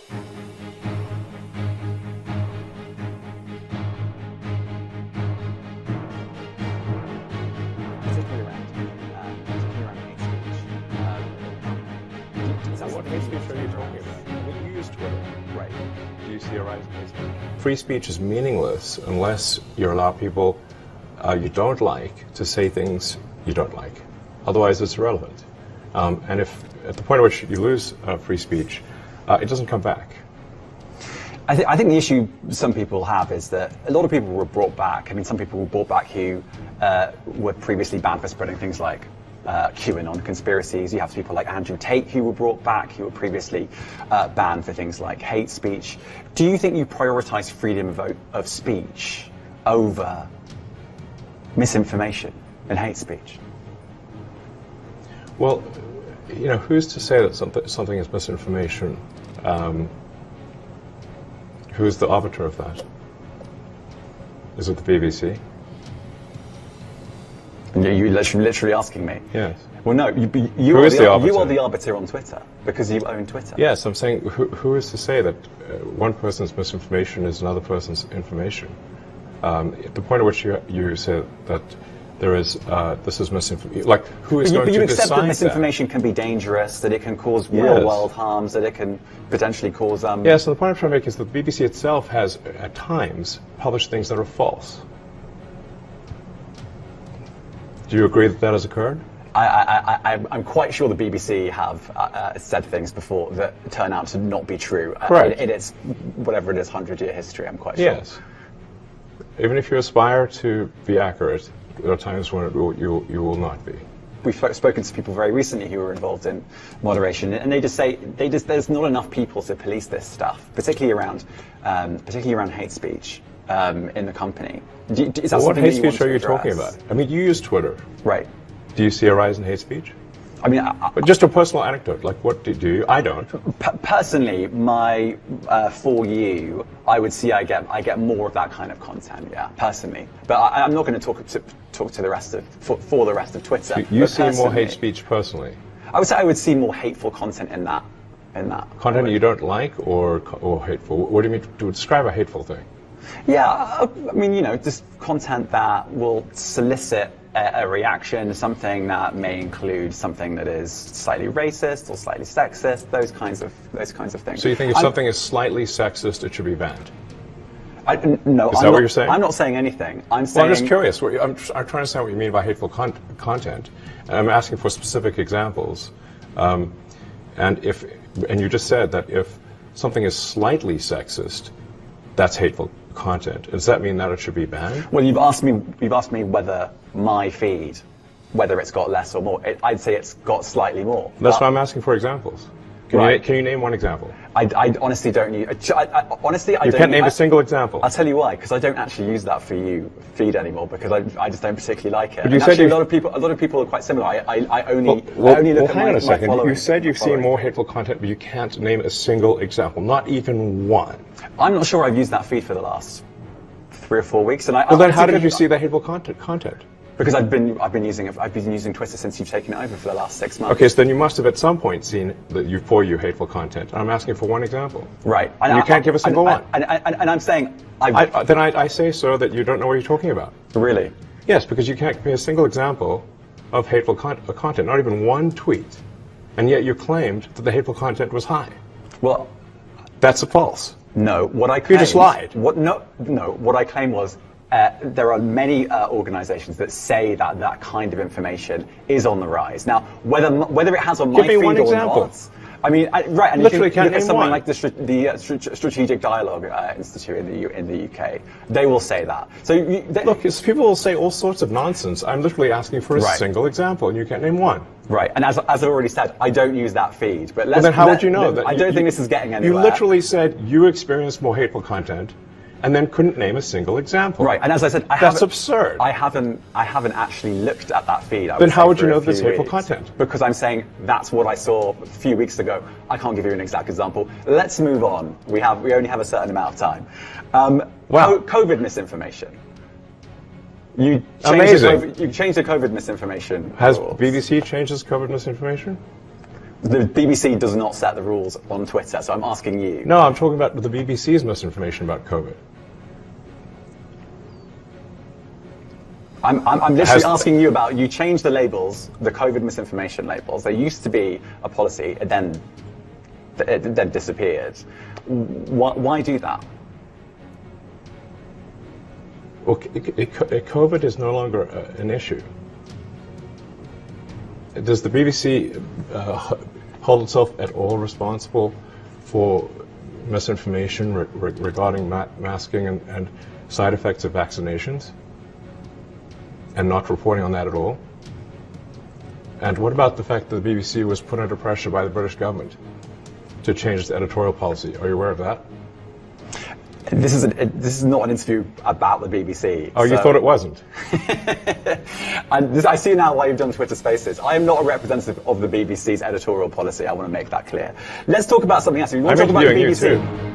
Particularly around hate speech. What hate speech are you talking about? Well, you use Twitter. Right. Do you see a rise in hate speech? Free speech is meaningless unless you allow people you don't like to say things you don't like. Otherwise, it's irrelevant. And if at the point at which you lose free speech, it doesn't come back. I think the issue some people have is that a lot of people were brought back. I mean, some people were brought back who were previously banned for spreading things like QAnon conspiracies. You have people like Andrew Tate who were brought back, who were previously banned for things like hate speech. Do you think you prioritize freedom of speech over misinformation and hate speech? Well, you know, who's to say that something is misinformation? Who's the arbiter of that? Is it the BBC? You're literally asking me? Yes. Well, no, you are the arbiter on Twitter, because you own Twitter. Yes, I'm saying who is to say that one person's misinformation is another person's information? At the point at which you say that there is this is misinformation, like who is going to decide that? You accept that misinformation can be dangerous, that it can cause real-world harms, that it can potentially cause... Yes, and the point I'm trying to make is that the BBC itself has, at times, published things that are false. Do you agree that that has occurred? I'm quite sure the BBC have said things before that turn out to not be true. Correct. In its, whatever it is, 100-year history, I'm quite sure. Yes. Even if you aspire to be accurate, there are times when you will not be. We've spoken to people very recently who were involved in moderation, and they just say there's not enough people to police this stuff, particularly around hate speech in the company. Is that what hate speech speech are you talking about? I mean, you use Twitter, right? Do you see a rise in hate speech? I mean, but just a personal anecdote. Like, what do you? I don't. Personally, for you, I would see I get more of that kind of content. Yeah, personally, but I'm not going to talk to the rest of for the rest of Twitter. So you see more hate speech personally? I would say I would see more hateful content in that. Content you don't like, or hateful? What do you mean to describe a hateful thing? Yeah, I mean, you know, just content that will solicit a reaction, something that may include something that is slightly racist or slightly sexist, those kinds of things. So you think if something is slightly sexist, it should be banned? No, is that what you're saying? I'm not saying anything. I'm just curious. I'm trying to understand what you mean by hateful content, and I'm asking for specific examples. And you just said that if something is slightly sexist, that's hateful content. Does that mean that it should be banned? Well, you've asked me whether my feed, whether it's got less or more. I'd say it's got slightly more. That's why I'm asking for examples. Can you name one example? I honestly don't use. Honestly, I you don't. Can't name a single example. I'll tell you why. Because I don't actually use that for you feed anymore. Because I just don't particularly like it. But you said actually, a lot of people are quite similar. I only look at my following. You said you've seen more hateful content, but you can't name a single example, not even one. I'm not sure I've used that feed for the last 3 or 4 weeks. And then how did you see that hateful content? Because I've been using Twitter since you've taken it over for the last 6 months. Okay, so then you must have at some point seen that for you hateful content. And I'm asking for one example. Right. And you can't give a single one. And I'm saying then I say so that you don't know what you're talking about. Really? Yes, because you can't give me a single example of hateful content, not even one tweet, and yet you claimed that the hateful content was high. Well, that's false. No, what I claimed... You just lied. What I claimed was there are many organizations that say that kind of information is on the rise. Now, whether it has on my feed or not... I mean, right, and literally you can look at something one. like the Strategic Dialogue Institute in the UK. They will say that. So look, people will say all sorts of nonsense. I'm literally asking for a single example, and you can't name one. Right, and as I already said, I don't use that feed. But then how would you know that? I don't think this is getting anywhere. You literally said you experienced more hateful content, and then couldn't name a single example. Right, and as I said, that's absurd. I haven't actually looked at that feed. Then how would you know there's hateful content? Because I'm saying that's what I saw a few weeks ago. I can't give you an exact example. Let's move on. We only have a certain amount of time. COVID misinformation. You changed the COVID misinformation. Has BBC changed its COVID misinformation? The BBC does not set the rules on Twitter, so I'm asking you. No, I'm talking about the BBC's misinformation about COVID. I'm literally asking you about, you changed the labels, the COVID misinformation labels. There used to be a policy, it then disappeared. Why do that? Well, COVID is no longer an issue. Does the BBC hold itself at all responsible for misinformation regarding masking and side effects of vaccinations, and not reporting on that at all? And what about the fact that the BBC was put under pressure by the British government to change its editorial policy? Are you aware of that? This is not an interview about the BBC. Oh, so. You thought it wasn't? I see now why you've done Twitter Spaces. I am not a representative of the BBC's editorial policy. I want to make that clear. Let's talk about something else. You want to talk about the BBC? You too.